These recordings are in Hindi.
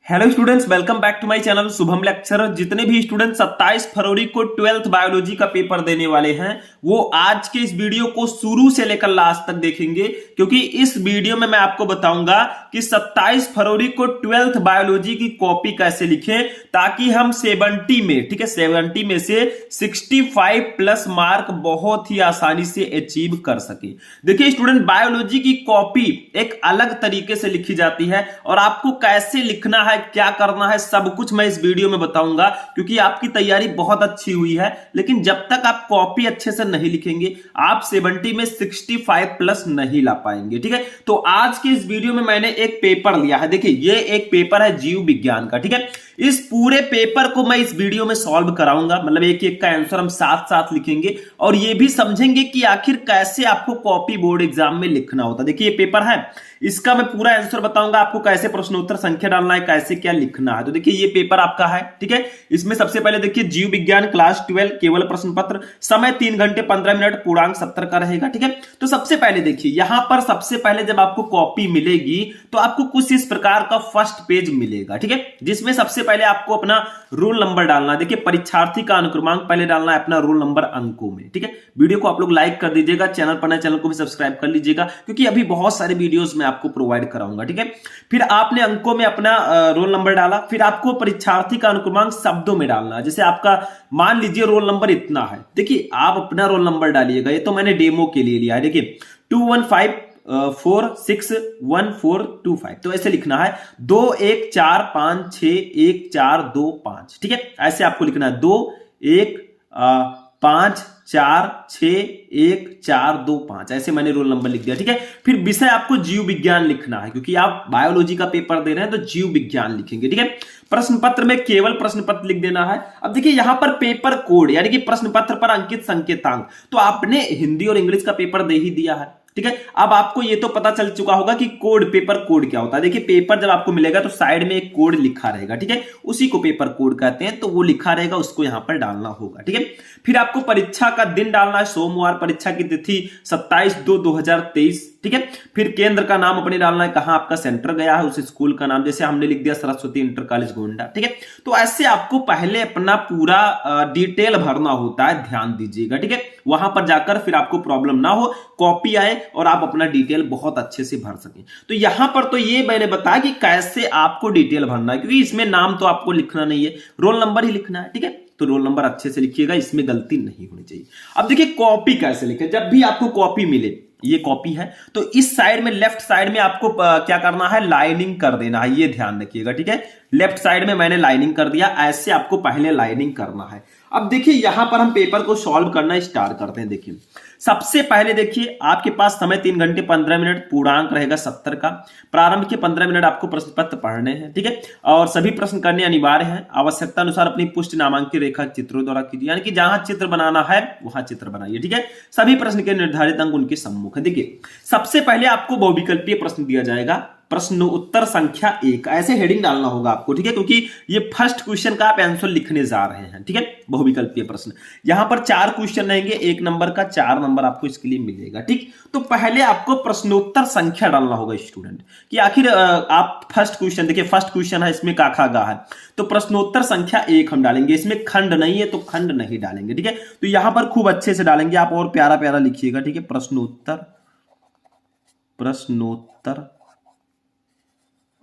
Hello students, welcome back to my channel Shubham lecturer. जितने भी स्टूडेंट 27 फरवरी को 12th बायोलॉजी का पेपर देने वाले हैं वो आज के इस वीडियो को शुरू से लेकर लास्ट तक देखेंगे, क्योंकि इस वीडियो में मैं आपको बताऊंगा कि 27 फरवरी को 12th बायोलॉजी की कॉपी कैसे लिखें ताकि हम 70 में, ठीक है, 70 में से 65 प्लस मार्क बहुत ही आसानी से अचीव कर सके। देखिए स्टूडेंट, बायोलॉजी की कॉपी एक अलग तरीके से लिखी जाती है और आपको कैसे लिखना है, क्या करना है, सब कुछ मैं इस वीडियो में बताऊंगा, क्योंकि आपकी तैयारी बहुत अच्छी हुई है। लेकिन जब तक आप कॉपी अच्छे से नहीं लिखेंगे आप 70 में 65 प्लस नहीं ला पाएंगे। ठीक है, तो आज के इस वीडियो में मैंने एक पेपर लिया है। देखिए ये एक पेपर है जीव विज्ञान का। ठीक है, इस पूरे पेपर को मैं इस वीडियो में सॉल्व कराऊंगा, मतलब एक एक का आंसर हम साथ साथ लिखेंगे और ये भी समझेंगे कि आखिर कैसे आपको कॉपी बोर्ड एग्जाम में लिखना होता है। देखिए ये पेपर है, इसका मैं पूरा आंसर बताऊंगा आपको, कैसे प्रश्नोत्तर संख्या डालना है, कैसे क्या लिखना है। तो देखिए ये पेपर आपका है। ठीक है, इसमें सबसे पहले देखिए जीव विज्ञान क्लास 12 केवल प्रश्न पत्र, समय 3 घंटे 15 मिनट, पूर्णांक 70 का रहेगा। ठीक है, तो सबसे पहले देखिए यहां पर सबसे पहले जब आपको कॉपी मिलेगी तो आपको कुछ इस प्रकार का फर्स्ट पेज मिलेगा। ठीक है, जिसमें सबसे पहले आपको अपना रोल नंबर डालना है। देखिए परीक्षार्थी का अनुक्रमांक पहले डालना है अपना रोल नंबर अंकों में। ठीक है, वीडियो को आप लोग लाइक कर दीजिएगा, चैनल पर नए चैनल को भी सब्सक्राइब कर लीजिएगा, क्योंकि अभी बहुत सारे वीडियोस में आपको प्रोवाइड कराऊंगा। ठीक है, फिर आपने अंकों में अपना रोल नंबर डाला, फिर आपको परीक्षार्थी का अनुक्रमांक शब्दों में डालना है। जैसे आपका मान लीजिए रोल नंबर इतना है, देखिए आप अपना रोल नंबर डालिएगा, ये तो मैंने डेमो के लिए लिया है। देखिए 215461425, तो ऐसे लिखना है 21456142 5। ठीक है, ऐसे आपको लिखना है 21456142 5, ऐसे मैंने रोल नंबर लिख दिया। ठीक है, फिर विषय आपको जीव विज्ञान लिखना है, क्योंकि आप बायोलॉजी का पेपर दे रहे हैं तो जीव विज्ञान लिखेंगे। ठीक है, प्रश्न पत्र में केवल प्रश्न पत्र लिख देना है। अब देखिए यहां पर पेपर कोड यानी कि प्रश्न पत्र पर अंकित संकेतांक, तो आपने हिंदी और इंग्लिश का पेपर दे ही दिया है। ठीक है, अब आपको ये तो पता चल चुका होगा कि कोड, पेपर कोड क्या होता है। देखिए पेपर जब आपको मिलेगा तो साइड में एक कोड लिखा रहेगा। ठीक है, उसी को पेपर कोड कहते हैं, तो वो लिखा रहेगा, उसको यहां पर डालना होगा। ठीक है, फिर आपको परीक्षा का दिन डालना है, सोमवार, परीक्षा की तिथि 27/2/2023। ठीक है, फिर केंद्र का नाम अपने डालना है, कहां आपका सेंटर गया है, उस स्कूल का नाम, जैसे हमने लिख दिया सरस्वती इंटर कॉलेज गोंडा। ठीक है, तो ऐसे आपको पहले अपना पूरा डिटेल भरना होता है, ध्यान दीजिएगा। ठीक है, वहां पर जाकर फिर आपको प्रॉब्लम ना हो, कॉपी आए और आप अपना डिटेल बहुत अच्छे से भर सकें। तो यहां पर तो ये मैंने बताया कि कैसे आपको डिटेल भरना है, क्योंकि इसमें नाम तो आपको लिखना नहीं है, रोल नंबर ही लिखना है। ठीक है, तो रोल नंबर अच्छे से लिखिएगा, इसमें गलती नहीं होनी चाहिए। अब देखिए कॉपी कैसे लिखें। जब भी आपको कॉपी मिले, ये कॉपी है तो इस साइड में, लेफ्ट साइड में आपको क्या करना है, लाइनिंग कर देना है, ये ध्यान रखिएगा। ठीक है, लेफ्ट साइड में मैंने लाइनिंग कर दिया, ऐसे आपको पहले लाइनिंग करना है। अब देखिए यहां पर हम पेपर को सॉल्व करना स्टार्ट करते हैं। देखिए सबसे पहले देखिए आपके पास समय 3 घंटे 15 मिनट, पूर्णांक रहेगा 70 का, प्रारंभ के 15 मिनट आपको प्रश्न पत्र पढ़ने हैं। ठीक है, और सभी प्रश्न करने अनिवार्य हैं। आवश्यकता अनुसार अपनी पुष्ट नामांकित रेखा चित्रों द्वारा कीजिए, यानी कि जहां चित्र बनाना है वहां चित्र बनाइए। ठीक है, सभी प्रश्न के निर्धारित अंक उनके सम्मुख है। देखिए सबसे पहले आपको बहुविकल्पीय प्रश्न दिया जाएगा, प्रश्न उत्तर संख्या 1, ऐसे हेडिंग डालना होगा आपको। ठीक है, क्योंकि ये फर्स्ट क्वेश्चन का आप आंसर लिखने जा रहे हैं। ठीक है, बहुविकल्पीय प्रश्न, यहां पर 4 क्वेश्चन रहेंगे, 1 नंबर का 4 नंबर आपको इसके लिए मिलेगा। ठीक, तो पहले आपको प्रश्नोत्तर संख्या डालना होगा स्टूडेंट, कि आखिर आप फर्स्ट क्वेश्चन देखिए, फर्स्ट क्वेश्चन है, इसमें काखा गा है, तो प्रश्नोत्तर संख्या 1 हम डालेंगे। इसमें खंड नहीं है तो खंड नहीं डालेंगे। ठीक है, तो यहां पर खूब अच्छे से डालेंगे आप, और प्यारा प्यारा लिखिएगा। ठीक है, प्रश्नोत्तर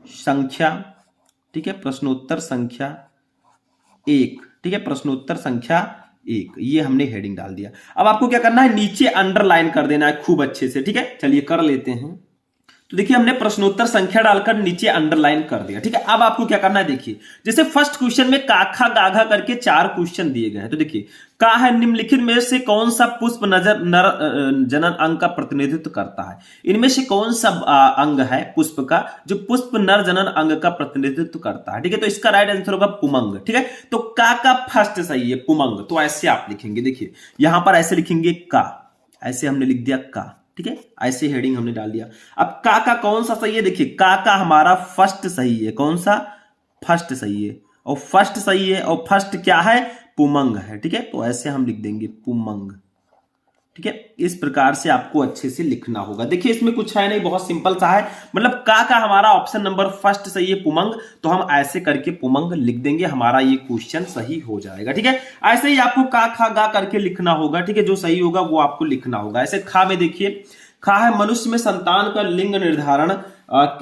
संख्या, ठीक है, प्रश्नोत्तर संख्या 1। ठीक है, प्रश्नोत्तर संख्या 1, ये हमने हेडिंग डाल दिया। अब आपको क्या करना है, नीचे अंडरलाइन कर देना है खूब अच्छे से। ठीक है, चलिए कर लेते हैं। तो देखिए हमने प्रश्नोत्तर संख्या डालकर नीचे अंडरलाइन कर दिया। ठीक है, अब आपको क्या करना है, देखिए जैसे फर्स्ट क्वेश्चन में काखा गाघा करके 4 क्वेश्चन दिए गए हैं। तो देखिए का है, निम्नलिखित में से कौन सा पुष्प नर जनन अंग का प्रतिनिधित्व करता है। इनमें से कौन सा अंग है पुष्प का जो पुष्प नर जनन अंग का प्रतिनिधित्व करता है। ठीक है, तो इसका राइट आंसर होगा पुमंग। ठीक है, तो का फर्स्ट सही है, पुमंग, तो ऐसे आप लिखेंगे। देखिए यहां पर ऐसे लिखेंगे का, ऐसे हमने लिख दिया का। ठीक है, ऐसे हेडिंग हमने डाल दिया। अब का कौन सा सही है, देखिए का हमारा फर्स्ट सही है। कौन सा, फर्स्ट सही है, और फर्स्ट सही है, और फर्स्ट क्या है, पुमंग है। ठीक है, तो ऐसे हम लिख देंगे पुमंग। ठीक है, इस प्रकार से आपको अच्छे से लिखना होगा। देखिए इसमें कुछ है नहीं, बहुत सिंपल सा है, मतलब का हमारा ऑप्शन नंबर फर्स्ट सही है पुमंग, तो हम ऐसे करके पुमंग लिख देंगे, हमारा ये क्वेश्चन सही हो जाएगा। ठीक है, ऐसे ही आपको का खा गा करके लिखना होगा। ठीक है, जो सही होगा वो आपको लिखना होगा। ऐसे खा में देखिए, खा है मनुष्य में संतान का लिंग निर्धारण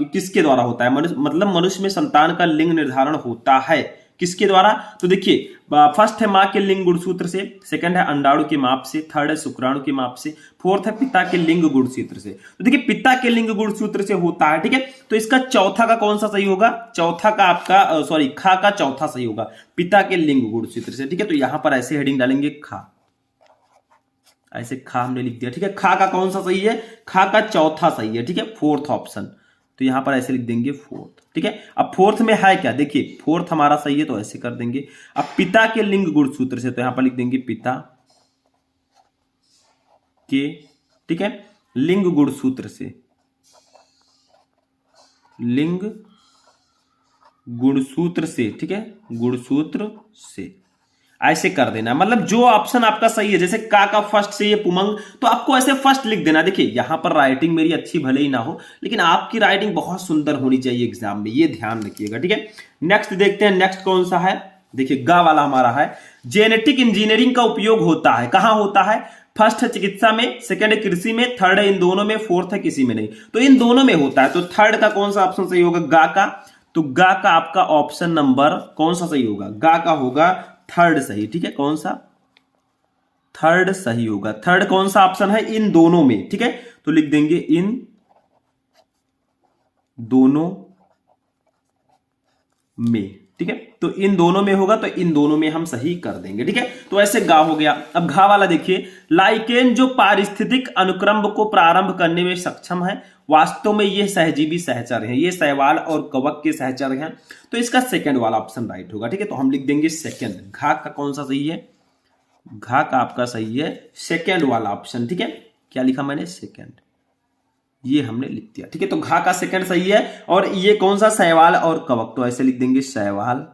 किसके द्वारा होता है, मतलब मनुष्य में संतान का लिंग निर्धारण होता है किसके द्वारा, तो देखिए फर्स्ट है मां के लिंग गुणसूत्र से, सेकंड है अंडाणु के माप से, थर्ड है शुक्राणु के माप से, फोर्थ है पिता के लिंग गुणसूत्र से। तो देखिए पिता के लिंग गुणसूत्र से होता है। ठीक है, तो इसका चौथा का कौन सा सही होगा, चौथा का आपका सॉरी खा का चौथा सही होगा, पिता के लिंग गुणसूत्र से। ठीक है, तो यहां पर ऐसे हेडिंग डालेंगे खा, ऐसे खा हमने लिख दिया। ठीक है, खा का कौन सा सही है, खा का चौथा सही है। ठीक है, फोर्थ ऑप्शन, तो यहां पर ऐसे लिख देंगे फोर्थ। ठीक है, अब फोर्थ में है क्या, देखिए फोर्थ हमारा सही है तो ऐसे कर देंगे। अब पिता के लिंग गुणसूत्र से, तो यहां पर लिख देंगे पिता के, ठीक है, लिंग गुणसूत्र से, लिंग गुणसूत्र से। ठीक है, गुणसूत्र से ऐसे कर देना, मतलब जो ऑप्शन आपका सही है, जैसे का फर्स्ट से ये पुमंग, तो आपको ऐसे फर्स्ट लिख देना। देखिए यहां पर राइटिंग मेरी अच्छी भले ही ना हो, लेकिन आपकी राइटिंग बहुत सुंदर होनी चाहिए एग्जाम में, ये ध्यान रखिएगा। ठीक है, नेक्स्ट देखते हैं, नेक्स्ट कौन सा है, देखिए गा वाला हमारा है, जेनेटिक इंजीनियरिंग का उपयोग होता है, कहां होता है, फर्स्ट है चिकित्सा में, सेकंड है कृषि में, थर्ड है इन दोनों में, फोर्थ है किसी में नहीं, तो इन दोनों में होता है। तो थर्ड का कौन सा ऑप्शन सही होगा, गा का, तो गा का आपका ऑप्शन नंबर कौन सा सही होगा, गा का होगा थर्ड सही। ठीक है, कौन सा, थर्ड सही होगा। थर्ड कौन सा ऑप्शन है, इन दोनों में। ठीक है, तो लिख देंगे इन दोनों में। ठीक है, तो इन दोनों में होगा, तो इन दोनों में हम सही कर देंगे। ठीक है, तो ऐसे गा हो गया। अब घा वाला देखिए, लाइकेन जो पारिस्थितिक अनुक्रम को प्रारंभ करने में सक्षम है, वास्तव में ये सहजीवी सहचर हैं, ये शैवाल और कवक के सहचर हैं, तो इसका सेकंड वाला ऑप्शन राइट होगा। ठीक है, तो हम लिख देंगे सेकंड, घा का कौन सा सही है, घा का आपका सही है सेकंड वाला ऑप्शन। ठीक है, क्या लिखा मैंने, सेकंड, ये हमने लिख दिया। ठीक है, तो घा का सेकंड सही है, और ये कौन सा, शैवाल और कवक, तो ऐसे लिख देंगे शैवाल,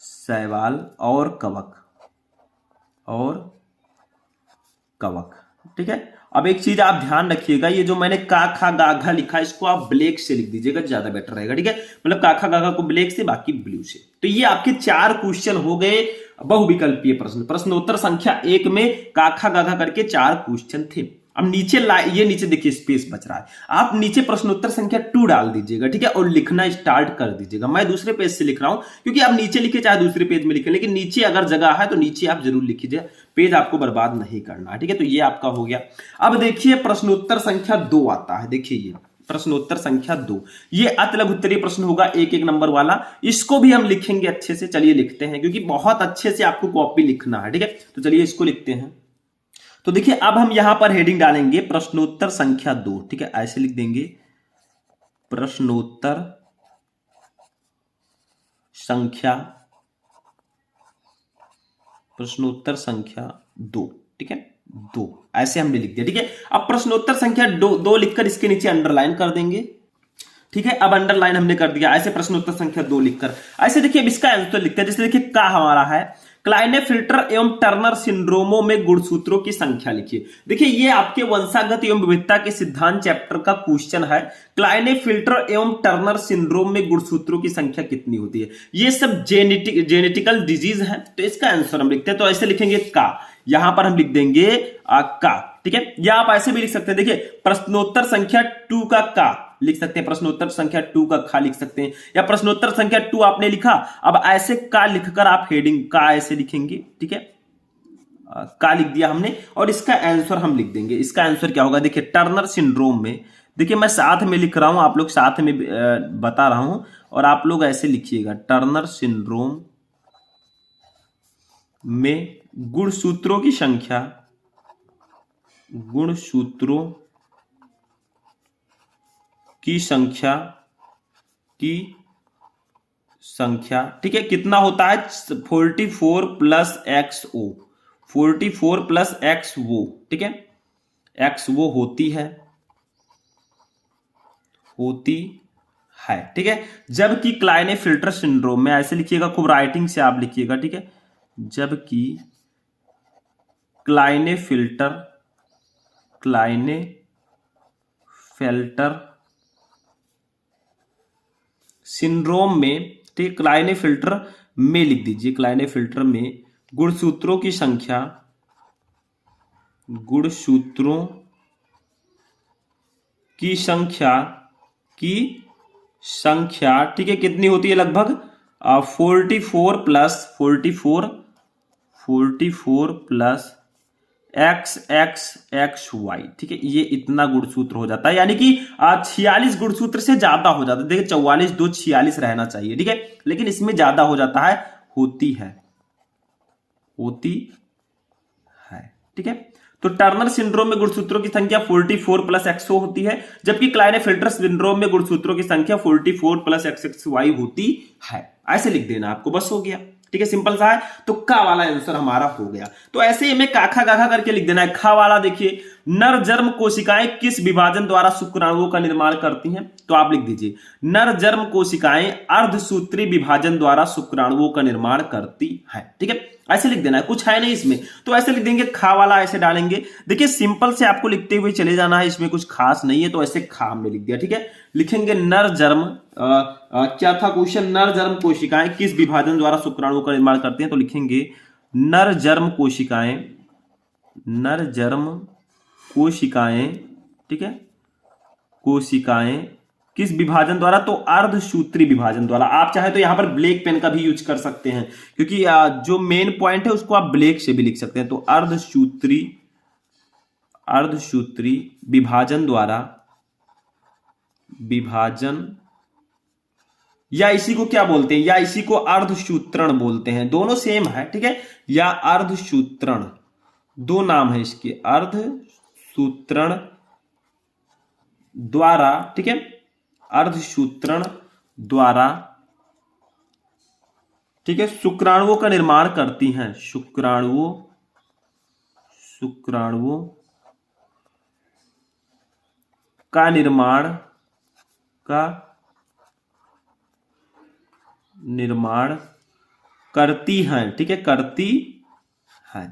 शैवाल और कवक, और कवक। ठीक है, अब एक चीज आप ध्यान रखिएगा, ये जो मैंने का खा गा घा लिखा है, इसको आप ब्लैक से लिख दीजिएगा, ज्यादा बेटर रहेगा। ठीक है, मतलब का खा गा घा को ब्लैक से, बाकी ब्लू से। तो ये आपके 4 क्वेश्चन हो गए बहुविकल्पीय प्रश्न, प्रश्नोत्तर संख्या 1 में का खा गा घा करके 4 क्वेश्चन थे। अब नीचे ये नीचे देखिए स्पेस बच रहा है, आप नीचे प्रश्नोत्तर संख्या 2 डाल दीजिएगा। ठीक है, और लिखना स्टार्ट कर दीजिएगा। मैं दूसरे पेज से लिख रहा हूं, क्योंकि आप नीचे लिखे चाहे दूसरे पेज में लिखे, लेकिन नीचे अगर जगह है तो नीचे आप जरूर लिखिए, पेज आपको बर्बाद नहीं करना है। ठीक है, तो ये आपका हो गया। अब देखिए प्रश्नोत्तर संख्या 2 आता है, देखिए ये प्रश्नोत्तर संख्या 2, ये अति लघु उत्तरीय प्रश्न होगा, 1-1 नंबर वाला, इसको भी हम लिखेंगे अच्छे से। चलिए लिखते हैं, क्योंकि बहुत अच्छे से आपको कॉपी लिखना है। ठीक है, तो चलिए इसको लिखते हैं। तो देखिए अब हम यहां पर हेडिंग डालेंगे प्रश्नोत्तर संख्या 2। ठीक है, ऐसे लिख देंगे प्रश्नोत्तर संख्या, प्रश्नोत्तर संख्या 2। ठीक है, 2 ऐसे हमने लिख दिया। ठीक है, अब प्रश्नोत्तर संख्या 2 लिखकर इसके नीचे अंडरलाइन कर देंगे। ठीक है, अब अंडरलाइन हमने कर दिया, ऐसे प्रश्नोत्तर संख्या 2 लिखकर ऐसे देखिए अब इसका आंसर लिखते हैं। जैसे देखिए का हमारा है, क्लाइनेफिल्टर एवं टर्नर सिंड्रोमों में गुणसूत्रों की संख्या लिखिए। देखिए ये आपके वंशागत एवं विविधता के सिद्धांत चैप्टर का क्वेश्चन है, क्लाइनेफिल्टर एवं टर्नर सिंड्रोम में गुणसूत्रों की संख्या कितनी होती है। ये सब जेनेटिकल डिजीज है, तो इसका आंसर हम लिखते हैं, तो ऐसे लिखेंगे का, यहां पर हम लिख देंगे का। ठीक है, या आप ऐसे भी लिख सकते हैं, देखिए प्रश्नोत्तर संख्या 2 का लिख सकते हैं, प्रश्नोत्तर संख्या 2 का खा लिख सकते हैं, या प्रश्नोत्तर संख्या 2 आपने लिखा, अब ऐसे का लिखकर आप हेडिंग का ऐसे लिखेंगे। ठीक है, का लिख दिया हमने, और इसका आंसर हम लिख देंगे। इसका आंसर क्या होगा, देखिए टर्नर सिंड्रोम में, देखिए मैं साथ में लिख रहा हूं, आप लोग साथ में बता रहा हूं, और आप लोग ऐसे लिखिएगा, टर्नर सिंड्रोम में गुणसूत्रों की संख्या, गुणसूत्रों की संख्या ठीक है, कितना होता है 44 प्लस XO, 44 प्लस XO। ठीक है, XO होती है ठीक है, जबकि क्लाइनेफिल्टर सिंड्रोम में, ऐसे लिखिएगा, खूब राइटिंग से आप लिखिएगा। ठीक है, जबकि क्लाइनेफेल्टर सिंड्रोम में, ठीक, क्लाइनेफेल्टर में लिख दीजिए, क्लाइनेफेल्टर में गुणसूत्रों की संख्या ठीक है, कितनी होती है? लगभग 44 प्लस XXXY, ठीक है, ये इतना गुणसूत्र हो जाता है, यानी कि 46 गुणसूत्र से ज्यादा हो जाता है। देखिए 44 2 46 रहना चाहिए, ठीक है, लेकिन इसमें ज्यादा हो जाता है, होती है, ठीक है। तो टर्नर सिंड्रोम में गुणसूत्रों की संख्या 44 प्लस XO होती है, जबकि क्लाइनेफेल्टर सिंड्रोम में गुणसूत्रों की संख्या 44 प्लस XXY होती है। ऐसे लिख देना आपको, बस हो गया, ठीक है, सिंपल सा है। तो का वाला आंसर हमारा हो गया। तो ऐसे हमें काखा गाखा करके लिख देना है। खा वाला देखिए, नर जर्म कोशिकाएं किस विभाजन द्वारा शुक्राणुओं का निर्माण करती हैं? तो आप लिख दीजिए, नर जर्म कोशिकाएं अर्धसूत्री विभाजन द्वारा शुक्राणुओं का निर्माण करती है, ठीक है, ऐसे लिख देना है, कुछ है नहीं इसमें, तो ऐसे लिख देंगे। खा वाला ऐसे डालेंगे। देखिए सिंपल से आपको लिखते हुए चले जाना है, इसमें कुछ खास नहीं है, तो ऐसे खा हमने लिख दिया, ठीक है। लिखेंगे नर जर्म, क्या था क्वेश्चन? नर जर्म कोशिकाएं किस विभाजन द्वारा शुक्राणुओं का निर्माण करती हैं? तो लिखेंगे नर जर्म कोशिकाएं, ठीक है, कोशिकाएं किस विभाजन द्वारा? तो अर्धसूत्री विभाजन द्वारा। आप चाहे तो यहां पर ब्लैक पेन का भी यूज कर सकते हैं, क्योंकि जो मेन पॉइंट है उसको आप ब्लैक से भी लिख सकते हैं। तो अर्धसूत्री विभाजन द्वारा, या इसी को क्या बोलते हैं? या इसी को अर्धसूत्रण बोलते हैं, दोनों सेम है, ठीक है, या अर्धसूत्रण, दो नाम है इसके, अर्धसूत्रण द्वारा, ठीक है, अर्धसूत्रण द्वारा, ठीक है, शुक्राणुओं का निर्माण करती हैं, शुक्राणुओं का निर्माण करती हैं, ठीक है, करती है।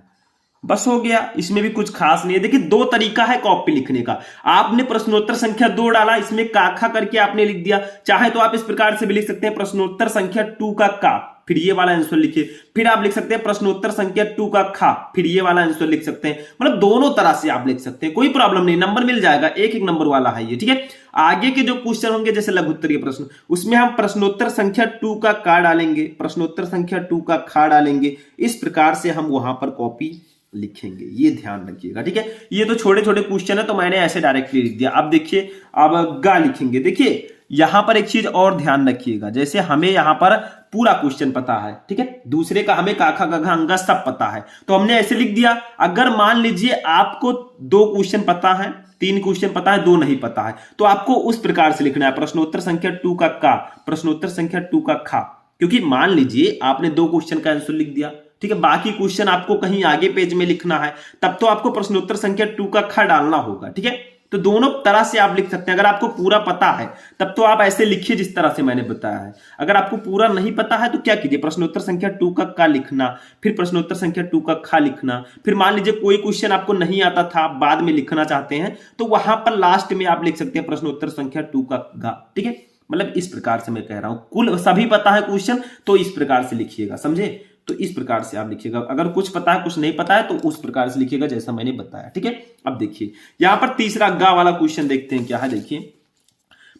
बस हो गया, इसमें भी कुछ खास नहीं है। देखिए दो तरीका है कॉपी लिखने का। आपने प्रश्नोत्तर संख्या 2 डाला, इसमें काखा करके आपने लिख दिया। चाहे तो आप इस प्रकार से भी लिख सकते हैं, प्रश्नोत्तर संख्या 2 का का, फिर ये वाला आंसर लिखिए। फिर आप लिख सकते हैं प्रश्नोत्तर संख्या 2 का खा, फिर ये वाला आंसर लिख सकते हैं। मतलब दोनों तरह से आप लिख सकते हैं, कोई प्रॉब्लम नहीं, नंबर मिल जाएगा, एक एक नंबर वाला है ये, ठीक है। आगे के जो क्वेश्चन होंगे जैसे लघु उत्तरीय प्रश्न, उसमें हम प्रश्नोत्तर संख्या 2 का का डालेंगे, प्रश्नोत्तर संख्या 2 का खा डालेंगे। इस प्रकार से हम वहां पर कॉपी लिखेंगे, ये ध्यान रखिएगा, ठीक है। ये तो छोटे छोटे क्वेश्चन है, तो मैंने ऐसे डायरेक्टली लिख दिया। अब देखिए, अब गा लिखेंगे। देखिए यहां पर एक चीज और ध्यान रखिएगा, जैसे हमें यहां पर पूरा क्वेश्चन पता है, ठीक है, दूसरे का हमें काखा गघा अंगा सब पता है, तो हमने ऐसे लिख दिया। अगर मान लीजिए आपको 2 क्वेश्चन पता है, 3 क्वेश्चन पता है, 2 नहीं पता है, तो आपको उस प्रकार से लिखना है, प्रश्नोत्तर संख्या 2 का का, प्रश्नोत्तर संख्या 2 का खा। क्योंकि मान लीजिए आपने 2 क्वेश्चन का आंसर लिख दिया, ठीक है, बाकी क्वेश्चन आपको कहीं आगे पेज में लिखना है, तब तो आपको प्रश्नोत्तर संख्या 2 का खा डालना होगा, ठीक है। तो दोनों तरह से आप लिख सकते हैं। अगर आपको पूरा पता है तब तो आप ऐसे लिखिए जिस तरह से मैंने बताया है। अगर आपको पूरा नहीं पता है तो क्या कीजिए, प्रश्नोत्तर संख्या 2 का लिखना, फिर प्रश्नोत्तर संख्या 2 का खा लिखना। फिर मान लीजिए कोई क्वेश्चन आपको नहीं आता था, आप बाद में लिखना चाहते हैं, तो वहां पर लास्ट में आप लिख सकते हैं प्रश्नोत्तर संख्या 2 का गा, ठीक है। मतलब इस प्रकार से मैं कह रहा हूं, कुल सभी पता है क्वेश्चन तो इस प्रकार से लिखिएगा, समझे। तो इस प्रकार से आप लिखिएगा। अगर कुछ पता है कुछ नहीं पता है तो उस प्रकार से लिखिएगा जैसा मैंने बताया, ठीक है। अब देखिए यहां पर तीसरा गा वाला क्वेश्चन देखते हैं क्या है। देखिए,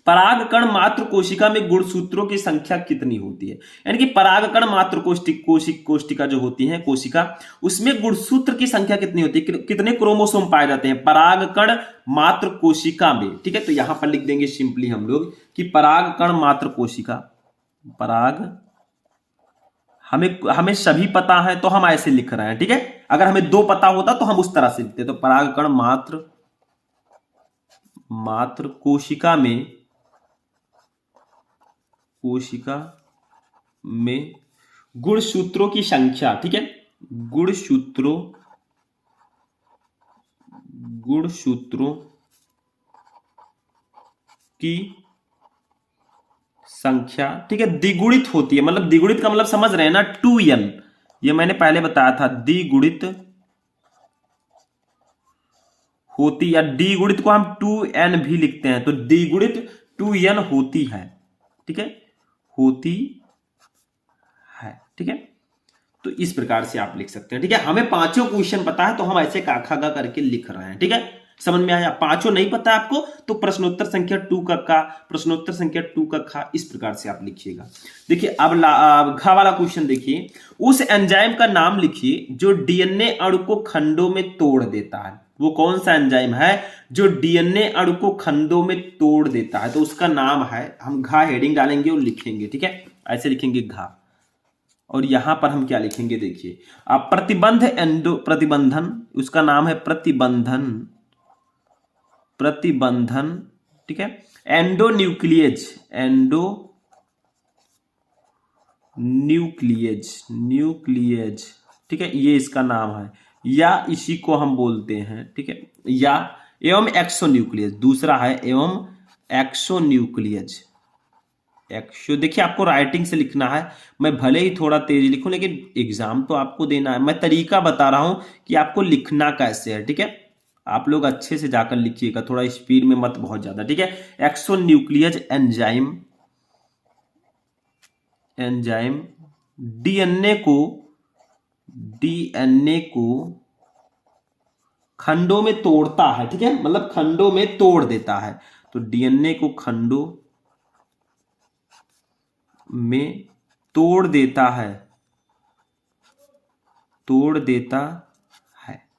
परागकण मात्र कोशिका में गुणसूत्रों की संख्या कितनी होती है? यानी कि परागकण मात्र कोशिका जो होती है, कोशिका, उसमें गुणसूत्र की संख्या कितनी होती है, कितने क्रोमोसोम पाए जाते हैं परागकण मात्र कोशिका में, ठीक है। तो यहां पर लिख देंगे सिंपली हम लोग कि परागकण मात्र कोशिका, हमें सभी पता है तो हम ऐसे लिख रहे हैं, ठीक है। अगर हमें 2 पता होता तो हम उस तरह से लिखते। तो परागकण मात्र कोशिका में गुणसूत्रों की संख्या, ठीक है, गुणसूत्रों की संख्या, ठीक है, द्विगुणित होती है। मतलब द्विगुणित का मतलब समझ रहे हैं ना, 2n, ये मैंने पहले बताया था, द्विगुणित होती, या डी गुणित को हम 2n भी लिखते हैं, तो डी गुणित 2n होती है, ठीक है, होती है, ठीक है। तो इस प्रकार से आप लिख सकते हैं, ठीक है। हमें पांचों क्वेश्चन पता है तो हम ऐसे काखा करके लिख रहे हैं, ठीक है। समझ में आया? पांचों नहीं पता है आपको तो प्रश्नोत्तर संख्या 2 का का, प्रश्नोत्तर संख्या 2 का खा, इस प्रकार से आप लिखिएगा। देखिए अब घ वाला क्वेश्चन देखिए, उस एंजाइम का नाम लिखिए जो डीएनए अणु को खंडों में तोड़ देता है। वो कौन सा एंजाइम है जो डीएनए अणु को खंडों में तोड़ देता है? तो उसका नाम है, हम घा हेडिंग डालेंगे और लिखेंगे, ठीक है, ऐसे लिखेंगे घा। और यहां पर हम क्या लिखेंगे देखिए, आप प्रतिबंध प्रतिबंधन, उसका नाम है प्रतिबंधन, प्रतिबंधन, ठीक है, एंडोन्यूक्लियेज, न्यूक्लियेज, ठीक है, ये इसका नाम है, या इसी को हम बोलते हैं, ठीक है, या एवं एक्सोन्यूक्लियस, दूसरा है एवं एक्सोन्यूक्लियज। एक्सो देखिए आपको राइटिंग से लिखना है, मैं भले ही थोड़ा तेज लिखूं लेकिन एग्जाम तो आपको देना है। मैं तरीका बता रहा हूं कि आपको लिखना कैसे है, ठीक है। आप लोग अच्छे से जाकर लिखिएगा, थोड़ा स्पीड में मत बहुत ज्यादा, ठीक है। एक्सोन्यूक्लियज एंजाइम, डीएनए को खंडों में तोड़ता है, ठीक है, मतलब खंडों में तोड़ देता है। तो डीएनए को खंडों में तोड़ देता है,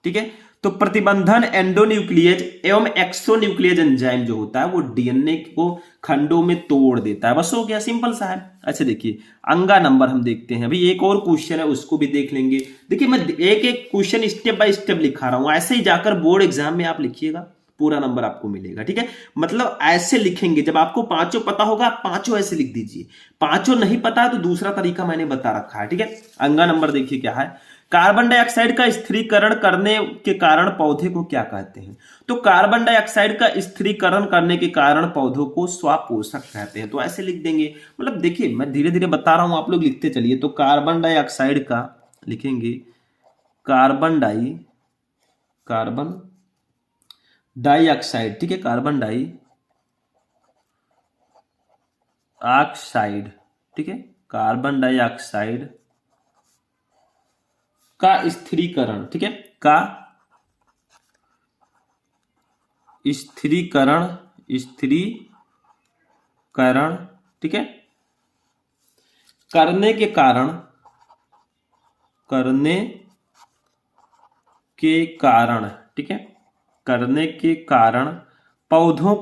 ठीक है। तो प्रतिबंधन एंडोन्यूक्लियज एवं एक्सोन्यूक्लियज एंजाइम जो होता है वो डीएनए को खंडों में तोड़ देता है। बस हो गया, सिंपल सा है। अच्छा देखिए अंगा नंबर हम देखते हैं, अभी एक और क्वेश्चन है उसको भी देख लेंगे। देखिए मैं एक एक क्वेश्चन स्टेप बाय स्टेप लिखा रहा हूं, ऐसे ही जाकर बोर्ड एग्जाम में आप लिखिएगा, पूरा नंबर आपको मिलेगा, ठीक है। मतलब ऐसे लिखेंगे, जब आपको पांचों पता होगा आप पांचों ऐसे लिख दीजिए, पांचों नहीं पता है तो दूसरा तरीका मैंने बता रखा है, ठीक है। अंगा नंबर देखिए क्या है, कार्बन डाइऑक्साइड का स्थिरीकरण करने के कारण पौधे को क्या कहते हैं? तो कार्बन डाइऑक्साइड का स्थिरीकरण करने के कारण पौधों को स्वापोषक कहते हैं। तो ऐसे लिख देंगे, मतलब देखिए मैं धीरे धीरे बता रहा हूं, आप लोग लिखते चलिए। तो कार्बन डाइऑक्साइड का लिखेंगे कार्बन डाइऑक्साइड, ठीक है, कार्बन डाइऑक्साइड, ठीक है, कार्बन डाइऑक्साइड का स्थिरीकरण, ठीक है, का स्थिरीकरण, ठीक है, करने के कारण, ठीक है, करने के कारण पौधों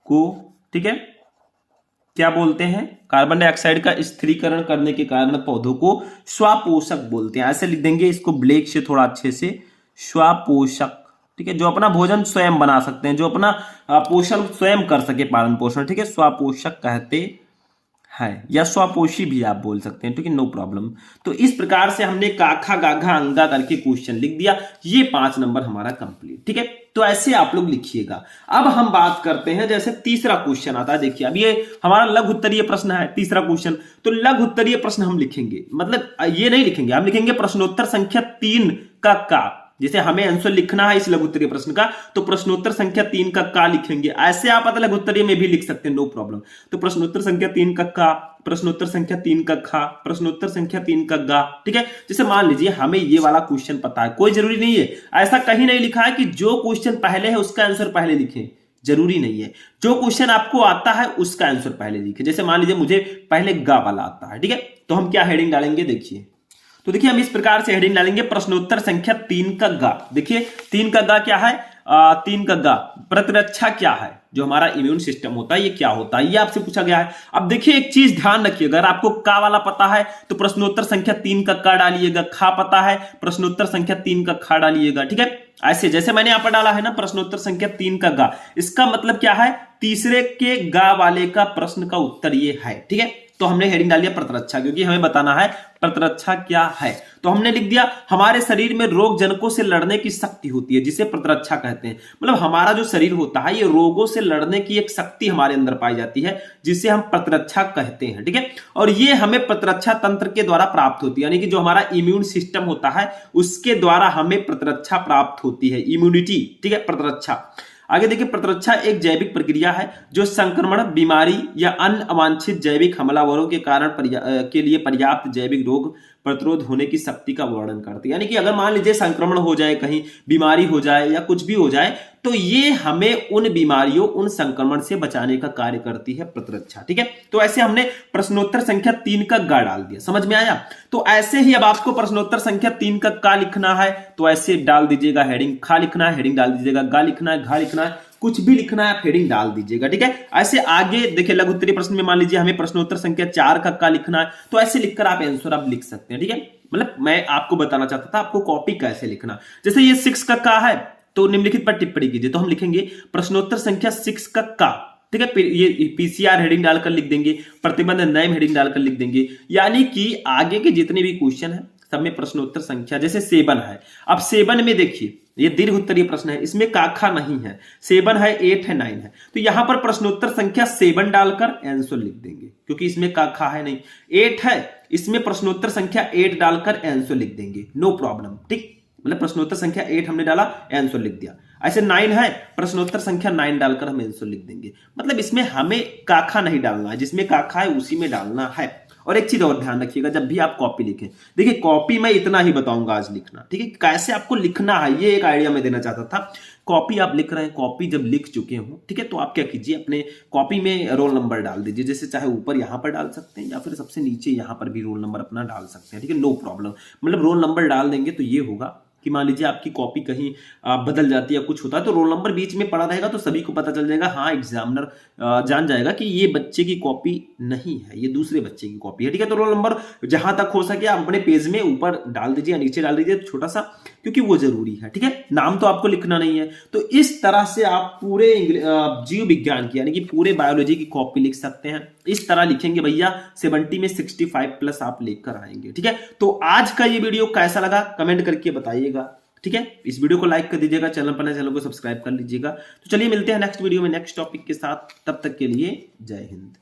को, ठीक है, क्या बोलते हैं? कार्बन डाइऑक्साइड का स्थिरीकरण करने के कारण पौधों को स्वापोषक बोलते हैं। ऐसे लिख देंगे इसको ब्लैक से थोड़ा अच्छे से, स्वापोषक, ठीक है, जो अपना भोजन स्वयं बना सकते हैं, जो अपना पोषण स्वयं कर सके, पालन पोषण, ठीक है, स्वापोषक कहते हैं, या स्वापोषी भी आप बोल सकते हैं, ठीक है, नो प्रॉब्लम। तो इस प्रकार से हमने काखा गाघा अंगा करके क्वेश्चन लिख दिया, ये 5 नंबर हमारा कंप्लीट, ठीक है। तो ऐसे आप लोग लिखिएगा। अब हम बात करते हैं, जैसे तीसरा क्वेश्चन आता है, देखिए अब ये हमारा लघु उत्तरीय प्रश्न है, तीसरा क्वेश्चन। तो लघु उत्तरीय प्रश्न हम लिखेंगे, मतलब ये नहीं लिखेंगे, हम लिखेंगे प्रश्नोत्तर संख्या 3 का। जैसे हमें आंसर लिखना है इस लघु उत्तरीय प्रश्न का, तो प्रश्नोत्तर संख्या 3 का लिखेंगे। ऐसे आप लघु उत्तरीय में भी लिख सकते हैं, नो प्रॉब्लम। तो प्रश्नोत्तर संख्या 3 का, प्रश्नोत्तर संख्या 3 का खा, प्रश्नोत्तर संख्या 3 का गा, ठीक है। जैसे मान लीजिए हमें ये वाला क्वेश्चन पता है, कोई जरूरी नहीं है, ऐसा कहीं नहीं लिखा है कि जो क्वेश्चन पहले है उसका आंसर पहले लिखें, जरूरी नहीं है। जो क्वेश्चन आपको आता है उसका आंसर पहले लिखें। जैसे मान लीजिए मुझे पहले गा वाला आता है, ठीक है, तो हम क्या हेडिंग डालेंगे देखिए। तो देखिए हम इस प्रकार से हेडिंग डालेंगे प्रश्नोत्तर संख्या 3 का गा। देखिए 3 का गा क्या है? 3 का गा प्रतिरक्षा क्या है, जो हमारा इम्यून सिस्टम होता है, ये क्या होता है, ये आपसे पूछा गया है। अब देखिए एक चीज ध्यान रखिए, अगर आपको का वाला पता है तो प्रश्नोत्तर संख्या 3 का डालिएगा, खा पता है प्रश्नोत्तर संख्या 3 का खा डालिएगा, ठीक है। ऐसे जैसे मैंने यहाँ पर डाला है ना प्रश्नोत्तर संख्या 3 का गा, इसका मतलब क्या है? तीसरे के गा वाले का प्रश्न का उत्तर ये है, ठीक है। तो हमने हेडिंग डाल दिया प्रतिरक्षा, क्योंकि हमें बताना है प्रतिरक्षा क्या है। तो हमने लिख दिया हमारे शरीर में रोग जनकों से लड़ने की शक्ति होती है जिसे प्रतिरक्षा कहते हैं। मतलब हमारा जो शरीर होता है ये रोगों से लड़ने की एक शक्ति हमारे अंदर पाई जाती है जिसे हम प्रतिरक्षा कहते हैं, ठीक है। और ये हमें प्रतिरक्षा तंत्र के द्वारा प्राप्त होती है, यानी कि जो हमारा इम्यून सिस्टम होता है उसके द्वारा हमें प्रतिरक्षा प्राप्त होती है, इम्यूनिटी, ठीक है, प्रतिरक्षा। आगे देखिए, प्रतिरक्षा एक जैविक प्रक्रिया है जो संक्रमण, बीमारी या अन्य अवांछित जैविक हमलावरों के कारण के लिए पर्याप्त जैविक रोग प्रतिरोध होने की शक्ति का वर्णन करती है। यानी कि अगर मान लीजिए संक्रमण हो जाए, कहीं बीमारी हो जाए या कुछ भी हो जाए, तो ये हमें उन बीमारियों, उन संक्रमण से बचाने का कार्य करती है प्रतिरक्षा, ठीक है। तो ऐसे हमने प्रश्नोत्तर संख्या 3 का गा डाल दिया, समझ में आया। तो ऐसे ही अब आपको प्रश्नोत्तर संख्या 3 का का लिखना है तो ऐसे डाल दीजिएगा, हेडिंग खा लिखना है, हेडिंग डाल दीजिएगा, गा लिखना है, घा लिखना है, कुछ भी लिखना है आप हेडिंग डाल दीजिएगा, ठीक है। ऐसे आगे देखिए, लघु उत्तरीय प्रश्न में मान लीजिए हमें प्रश्नोत्तर संख्या 4 का लिखना है, तो ऐसे लिखकर आप आंसर आप लिख सकते हैं, ठीक है। मतलब मैं आपको बताना चाहता था आपको कॉपी कैसे लिखना। जैसे ये 6 का है तो निम्नलिखित पर टिप्पणी कीजिए, तो हम लिखेंगे प्रश्नोत्तर संख्या 6 का, ठीक है। ये पीसीआर हेडिंग डालकर लिख देंगे, प्रतिबंध नैम हेडिंग डालकर लिख देंगे। यानी कि आगे के जितने भी क्वेश्चन है सब में प्रश्नोत्तर संख्या, जैसे 7 है, अब 7 में देखिए ये दीर्घ उत्तरीय प्रश्न है, इसमें काखा नहीं है, 7 है, 8 है, 9 है, तो यहां पर प्रश्नोत्तर संख्या 7 डालकर आंसर लिख देंगे, क्योंकि इसमें काखा है नहीं। 8 है, इसमें प्रश्नोत्तर संख्या 8 डालकर आंसर लिख देंगे, नो प्रॉब्लम, ठीक। मतलब प्रश्नोत्तर संख्या 8 हमने डाला, आंसर लिख दिया। ऐसे 9 है, प्रश्नोत्तर संख्या 9 डालकर हम आंसर लिख देंगे। मतलब इसमें हमें काखा नहीं डालना है, जिसमें काखा है उसी में डालना है। और एक चीज और ध्यान रखिएगा, जब भी आप कॉपी लिखें, देखिए कॉपी में इतना ही बताऊंगा आज लिखना, ठीक है, कैसे आपको लिखना है ये एक आइडिया मैं देना चाहता था। कॉपी आप लिख रहे हैं, कॉपी जब लिख चुके हो, ठीक है, तो आप क्या कीजिए, अपने कॉपी में रोल नंबर डाल दीजिए, जैसे चाहे ऊपर यहां पर डाल सकते हैं या फिर सबसे नीचे यहां पर भी रोल नंबर अपना डाल सकते हैं, ठीक है, नो प्रॉब्लम। मतलब रोल नंबर डाल देंगे तो ये होगा कि मान लीजिए आपकी कॉपी कहीं बदल जाती है, कुछ होता है, तो रोल नंबर बीच में पड़ा रहेगा तो सभी को पता चल जाएगा, हाँ एग्जामिनर जान जाएगा कि ये बच्चे की कॉपी नहीं है, ये दूसरे बच्चे की कॉपी है, ठीक है। तो रोल नंबर जहां तक हो सके आप अपने पेज में ऊपर डाल दीजिए या नीचे डाल दीजिए छोटा सा, क्योंकि वो जरूरी है, ठीक है। नाम तो आपको लिखना नहीं है। तो इस तरह से आप पूरे जीव विज्ञान की, यानी कि पूरे बायोलॉजी की कॉपी लिख सकते हैं। इस तरह लिखेंगे भैया, 70 में 65+ आप लेकर आएंगे, ठीक है। तो आज का ये वीडियो कैसा लगा कमेंट करके बताइएगा, ठीक है। इस वीडियो को लाइक कर दीजिएगा, चैनल पर नए चैनल को सब्सक्राइब कर लीजिएगा। तो चलिए मिलते हैं नेक्स्ट वीडियो में नेक्स्ट टॉपिक के साथ, तब तक के लिए जय हिंद।